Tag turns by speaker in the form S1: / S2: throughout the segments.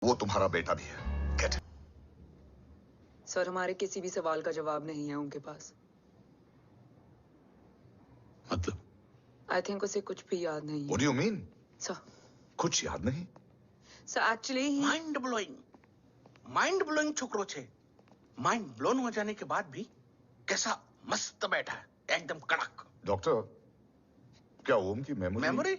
S1: वो तुम्हारा बेटा भी है। Get it?
S2: सर, हमारे किसी भी सवाल का जवाब नहीं है उनके पास।
S1: मतलब?
S2: आई थिंक उसे कुछ भी याद नहीं है।
S1: What do you mean?
S2: Sir,
S1: कुछ याद नहीं?
S2: सर एक्चुअली
S3: माइंड ब्लोइंग छोकरो छे। माइंड ब्लोन हो जाने के बाद भी कैसा मस्त बैठा है, एकदम कड़क।
S1: डॉक्टर, क्या ओम की मेमोरी?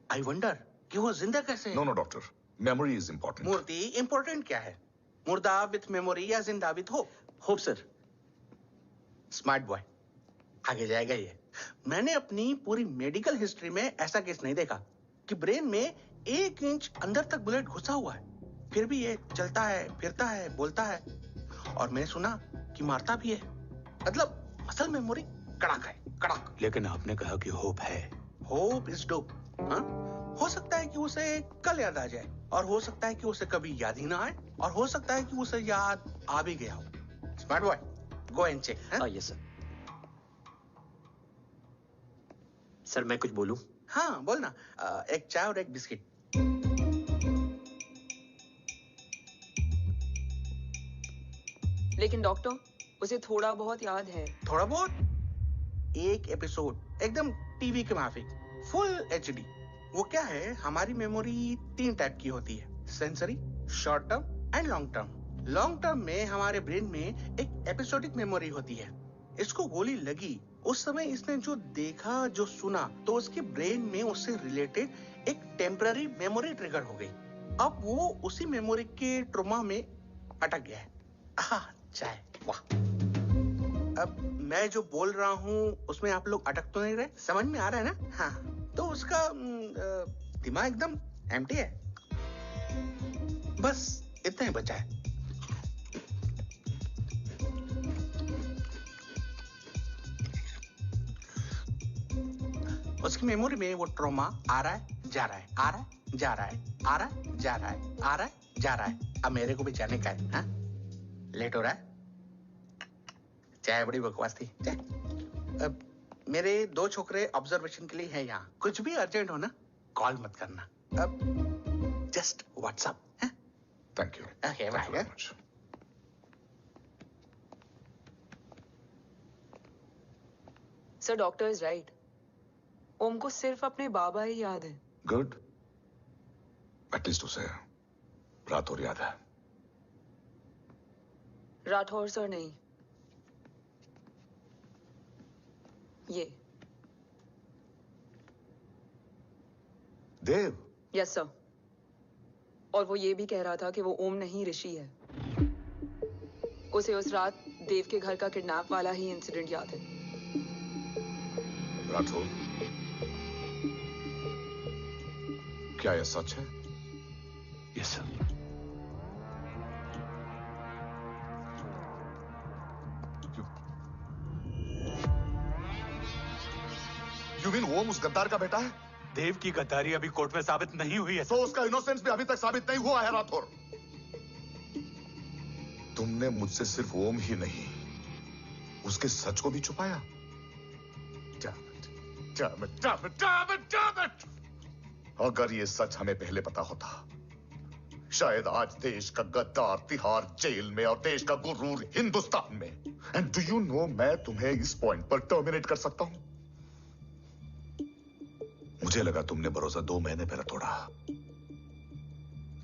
S3: आई वंडर कि वो जिंदा कैसे है?
S1: No doctor, memory is important.
S3: मूर्ति इंपॉर्टेंट क्या है? मुर्दा विथ मेमोरी या जिंदा with hope?
S4: Hope sir.
S3: Smart boy, आगे जाएगा ये। मैंने अपनी पूरी मेडिकल हिस्ट्री में ऐसा केस नहीं देखा कि ब्रेन में 1 इंच अंदर तक बुलेट घुसा हुआ है, फिर भी ये चलता है, फिरता है, बोलता है, और मैंने सुना कि मारता भी है। मतलब मसल मेमोरी कड़क है, कड़क।
S4: लेकिन आपने कहा कि होप है।
S3: Hope is dope. हाँ? हो सकता है कि उसे कल याद आ जाए, और हो सकता है कि उसे कभी याद ही ना आए, और हो सकता है कि उसे याद आ भी गया हो। Smart boy, go and check.
S4: Yes sir. Sir मैं कुछ बोलूं?
S3: हाँ बोलना। एक चाय और एक बिस्किट।
S2: लेकिन डॉक्टर, उसे थोड़ा बहुत याद है।
S3: थोड़ा बहुत? एक एपिसोड एकदम टीवी के माफिक, फुल एचडी। वो क्या है, हमारी मेमोरी 3 टाइप की होती है, sensory, short term and long term. Long term में हमारे ब्रेन में एक एपिसोडिक मेमोरी होती है। इसको गोली लगी, उस समय इसने जो देखा, जो सुना, तो उसके ब्रेन में उससे रिलेटेड एक टेम्पररी मेमोरी ट्रिगर हो गई। अब वो उसी मेमोरी के ट्रॉमा में अटक गया है। चाय, वाह। अब मैं जो बोल रहा हूँ उसमें आप लोग अटक तो नहीं रहे? समझ में आ रहा है ना? हाँ, तो उसका दिमाग एकदम एम्प्टी है। बस इतना ही बचा है। उसकी मेमोरी में वो ट्रॉमा आ रहा है, जा रहा है, आ रहा है, जा रहा है, आ रहा है, जा रहा है, आ रहा है, जा रहा है। अब मेरे को भी जाने का है। हाँ? लेट हो रहा है? चाय बड़ी बकवास थी। अब मेरे 2 छोकरे ऑब्जर्वेशन के लिए हैं यहाँ। कुछ भी अर्जेंट हो ना, कॉल मत करना। अब just WhatsApp.
S1: Thank you.
S3: Okay, bye.
S2: Sir, doctor is right. Om को सिर्फ अपने बाबा ही याद है।
S1: गुड। एटलीस्ट उसे राठौर याद है।
S2: राठौर सर नहीं, ये
S1: देव।
S2: Yes sir. और वो ये भी कह रहा था कि वो ओम नहीं, ऋषि है। उसे उस रात देव के घर का किडनैप वाला ही इंसिडेंट याद है।
S1: राठौर, क्या यह सच है?
S4: Yes sir.
S1: यू मीन ओम उस गद्दार का बेटा है?
S4: देव की गद्दारी अभी कोर्ट में साबित नहीं हुई है।
S1: तो उसका इनोसेंस भी अभी तक साबित नहीं हुआ है राठौर। तुमने मुझसे सिर्फ ओम ही नहीं, उसके सच को भी छुपाया। Damn it! अगर ये सच हमें पहले पता होता, शायद आज देश का गद्दार तिहाड़ जेल में और देश का गुरूर हिंदुस्तान में। एंड डू यू नो, मैं तुम्हें इस पॉइंट पर टर्मिनेट कर सकता हूं। मुझे लगा तुमने भरोसा 2 महीने पहले तोड़ा,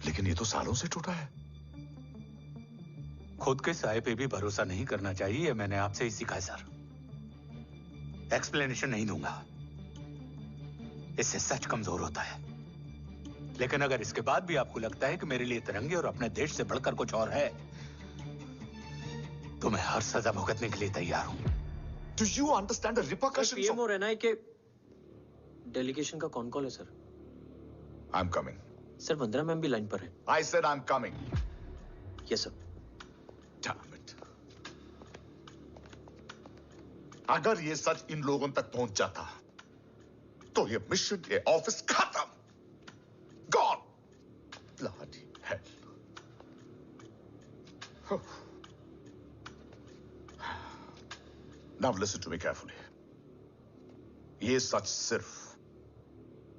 S1: लेकिन ये तो सालों से टूटा है।
S4: खुद के साए पे भी भरोसा नहीं करना चाहिए, मैंने आपसे ही सीखा है सर। एक्सप्लेनेशन नहीं दूंगा, इससे सच कमजोर होता है। लेकिन अगर इसके बाद भी आपको लगता है कि मेरे लिए तिरंगे और अपने देश से बढ़कर कुछ और है, तो मैं हर सजा भुगतने के लिए तैयार हूं।
S1: Do you understand the repercussions?
S5: PM और एनआई के डेलीगेशन का कौन है sir?
S1: I'm coming.
S5: Sir, Vandana ma'am भी लाइन पर है।
S1: I said I'm coming.
S5: Yes sir.
S1: Damn it. अगर ये सच इन लोगों तक पहुंच जाता, तो ये मिशन, ये ऑफिस खत्म। Gone. Bloody hell. Now listen to me carefully. ये सच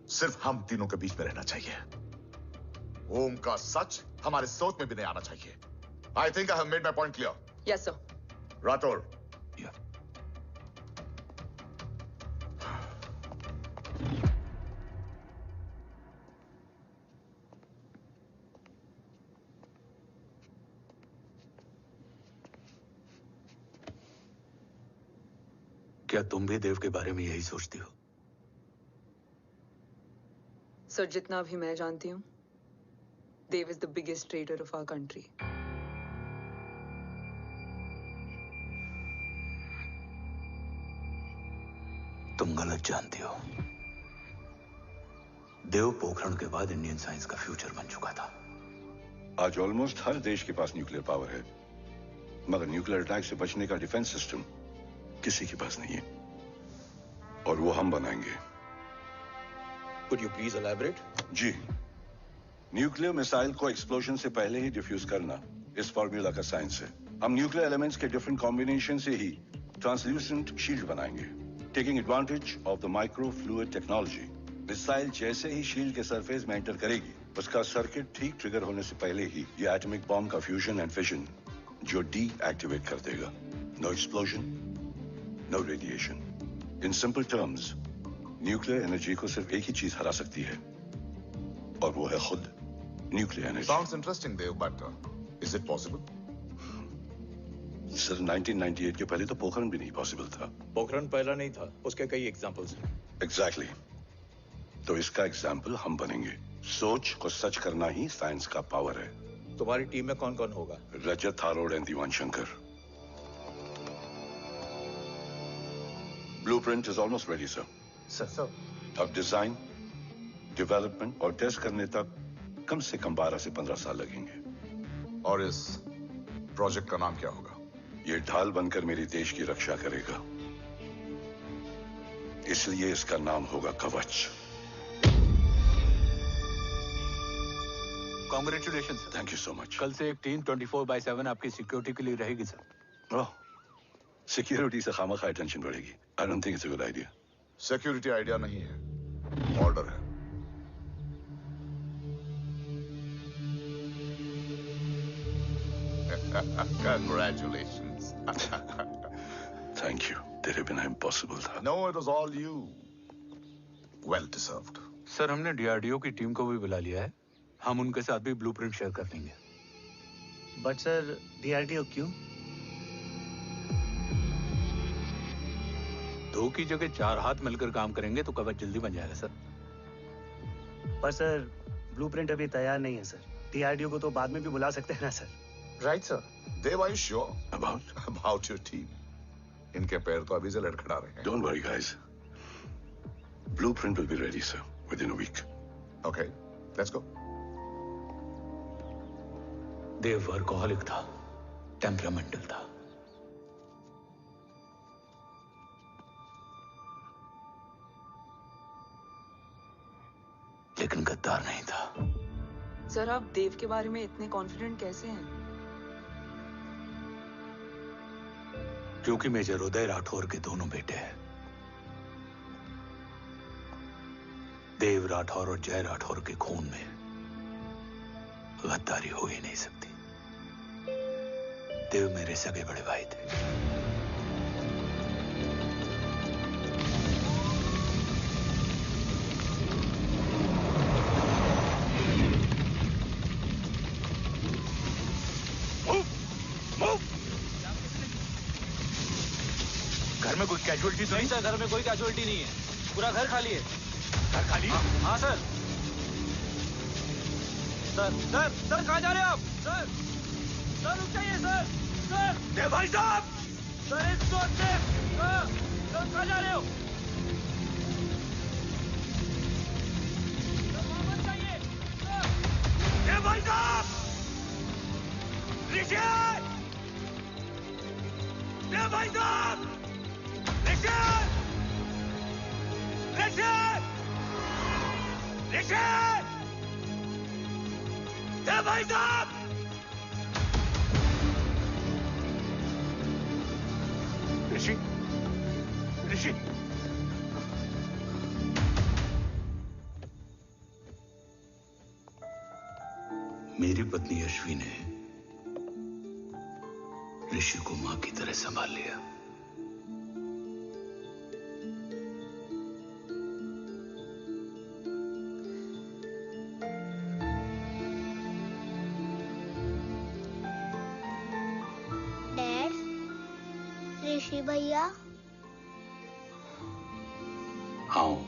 S1: सिर्फ हम तीनों के बीच में रहना चाहिए। ओम का सच हमारे सोच में भी नहीं आना चाहिए। I think I have made my point clear.
S2: Yes sir.
S1: Rathore,
S4: क्या तुम भी देव के बारे में यही सोचती हो?
S2: सर, जितना भी मैं जानती हूँ, Dev is the biggest trader of our country.
S4: तुम गलत जानती हो। देव पोखरण के बाद इंडियन साइंस का फ्यूचर बन चुका था।
S6: आज ऑलमोस्ट हर देश के पास न्यूक्लियर पावर है, मगर न्यूक्लियर अटैक से बचने का डिफेंस सिस्टम किसी के पास नहीं है, और वो हम बनाएंगे।
S7: Could you please elaborate?
S6: जी, न्यूक्लियर मिसाइल को एक्सप्लोजन से पहले ही डिफ्यूज करना इस फॉर्मूला का साइंस है। हम न्यूक्लियर एलिमेंट्स के डिफरेंट कॉम्बिनेशन से ही ट्रांसल्यूसेंट शील्ड बनाएंगे, taking advantage of the micro fluid technology. Missile जैसे ही शील्ड के सरफेस में एंटर करेगी, उसका सर्किट ठीक ट्रिगर होने से पहले ही ये एटॉमिक बॉम्ब का फ्यूजन एंड फिशन जो डीएक्टिवेट कर देगा। No explosion, no radiation. In simple terms, nuclear energy को सिर्फ एक ही चीज हरा सकती है, और वो है खुद nuclear energy.
S1: Sounds interesting Dev, but is it possible?
S6: Sir, 1998 के पहले तो पोखरण भी नहीं पॉसिबल था।
S7: पोखरण पहला नहीं था, उसके कई एग्जांपल्स हैं।
S6: एग्जैक्टली। तो इसका एग्जाम्पल हम बनेंगे। सोच को सच करना ही साइंस का पावर है।
S7: तुम्हारी टीम में कौन कौन होगा?
S6: Rajat Tharod and Diwan Shankar. Blueprint is almost ready sir.
S3: Sir
S6: अब डिजाइन, डेवलपमेंट और टेस्ट करने तक कम से कम 12 से 15 साल लगेंगे।
S1: और इस प्रोजेक्ट का नाम क्या होगा?
S6: ये ढाल बनकर मेरे देश की रक्षा करेगा, इसलिए इसका नाम होगा कवच।
S4: Congratulation sir.
S6: Thank you so much.
S4: कल से एक टीम 24/7 आपकी सिक्योरिटी के लिए रहेगी सर।
S6: ओह, सिक्योरिटी से खामखा टेंशन बढ़ेगी। I don't think it's a good idea.
S1: Security idea नहीं है, ऑर्डर है। Congratulations.
S6: Thank you. तेरे बिना इम्पॉसिबल था।
S1: No, it was all you. Well deserved.
S4: Sir, हमने डीआरडीओ की टीम को भी बुला लिया है। हम उनके साथ भी ब्लूप्रिंट शेयर कर लेंगे।
S5: बट सर, डीआरडीओ क्यों?
S4: 2 की जगह 4 हाथ मिलकर काम करेंगे तो कवच जल्दी बन जाएगा सर।
S5: पर सर, ब्लूप्रिंट अभी तैयार नहीं है सर। डीआरडीओ को तो बाद में भी बुला सकते हैं ना sir.
S3: Right sir.
S1: Dev, are you sure
S6: About?
S1: about your team? इनके पैर तो अभी से लड़खड़ा रहे हैं।
S6: Don't worry, guys. Blueprint will be ready, sir, within a week.
S1: Okay, let's go.
S4: Dev workaholic था, टेम्परामेंटल था। लेकिन गद्दार नहीं था।
S2: सर, आप देव के बारे में इतने कॉन्फिडेंट कैसे हैं?
S4: क्योंकि मेजर उदय राठौर के दोनों बेटे हैं। देव राठौर और जय राठौर के खून में गद्दारी हो ही नहीं सकती। देव मेरे सगे बड़े भाई थे। घर में कोई कैजुअलिटी तो नहीं?
S5: सर, घर में कोई कैजुअलिटी नहीं है। पूरा घर खाली है।
S4: घर खाली?
S5: हाँ सर। सर कहाँ जा रहे हो आप? सर रुक जाइए सर।
S4: देव भाई साहब!
S5: Sir it's not safe. Sir कहाँ जा रहे हो? सर वापस जाइए।
S4: देव भाई साहब! ऋषि! देव भाई साहब! ऋषि! देव भाई साहब! ऋषि! मेरी पत्नी अश्वी ने ऋषि को मां की तरह संभाल लिया।
S8: डैड, ऋषि भैया
S4: हाँ